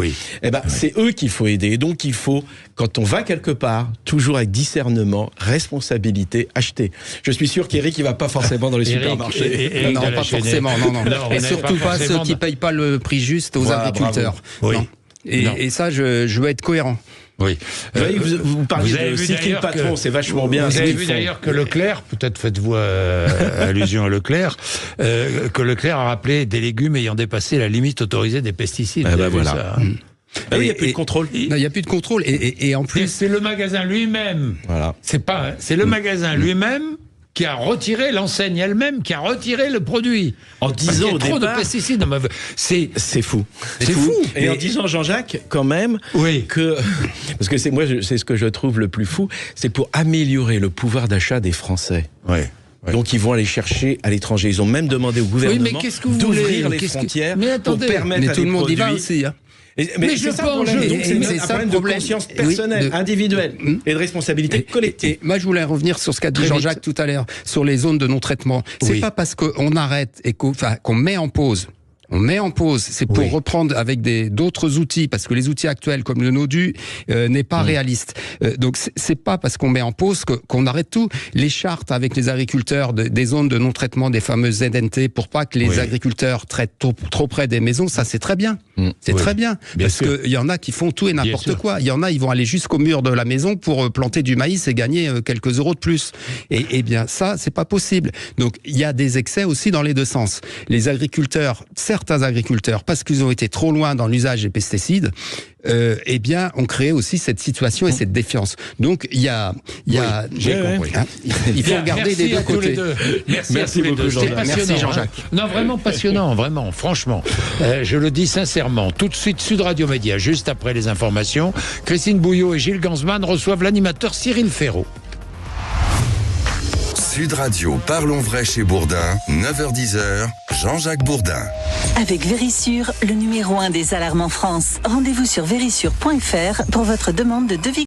C'est eux qu'il faut aider. Et donc il faut, quand on va quelque part, toujours avec discernement, responsabilité, acheter. Je suis sûr qu'Éric, il va pas forcément dans les supermarchés.
Non, pas forcément. Non. Et surtout pas ceux qui payent pas le prix juste aux agriculteurs. Et ça, je veux être cohérent.
Oui. Vous parliez de cycle patron, c'est vachement bien.
Vous avez vu d'ailleurs que Leclerc, peut-être faites-vous allusion à Leclerc, que Leclerc a rappelé des légumes ayant dépassé la limite autorisée des pesticides.
Voilà. Il n'y a plus de contrôle.
Il n'y a plus de contrôle. Et en plus,
c'est le magasin lui-même.
Voilà.
C'est le magasin lui-même qui a retiré l'enseigne elle-même, qui a retiré le produit.
En disant au
trop
départ,
de pesticides. C'est
fou.
C'est fou.
Et en disant, Jean-Jacques, quand même, que parce que c'est ce que je trouve le plus fou, c'est pour améliorer le pouvoir d'achat des Français. Donc ils vont aller chercher à l'étranger. Ils ont même demandé au gouvernement d'ouvrir les frontières pour permettre à
tout le monde y va
produits.
aussi.
Mais je pense
que c'est un problème de conscience personnelle, individuelle et de responsabilité collective.
Et moi, je voulais revenir sur ce qu'a dit Jean-Jacques tout à l'heure, sur les zones de non-traitement. C'est pas parce qu'on arrête et qu'on met en pause. On met en pause, c'est pour reprendre avec d'autres outils, parce que les outils actuels comme le NODU n'est pas réaliste. Donc c'est pas parce qu'on met en pause qu'on arrête tout. Les chartes avec les agriculteurs des zones de non-traitement, des fameuses ZNT, pour pas que les agriculteurs traitent trop près des maisons, ça c'est très bien. C'est très bien, parce qu'il y en a qui font tout et n'importe quoi. Il y en a, ils vont aller jusqu'au mur de la maison pour planter du maïs et gagner quelques euros de plus. Et bien ça, c'est pas possible. Donc il y a des excès aussi dans les deux sens. Les agriculteurs, certains agriculteurs, parce qu'ils ont été trop loin dans l'usage des pesticides, ont créé aussi cette situation et cette défiance. Donc il y a
j'ai compris.
Il faut regarder des deux côtés.
Merci beaucoup, Jean-Jacques.
Merci Jean-Jacques.
Non, vraiment passionnant, vraiment, franchement. Je le dis sincèrement. Tout de suite, Sud Radio Média, juste après les informations, Christine Bouillot et Gilles Gansman reçoivent l'animateur Cyril Ferraud.
Sud Radio, parlons vrai chez Bourdin, 9h-10h, Jean-Jacques Bourdin.
Avec Vérissure, le numéro 1 des alarmes en France. Rendez-vous sur vérissure.fr pour votre demande de devis.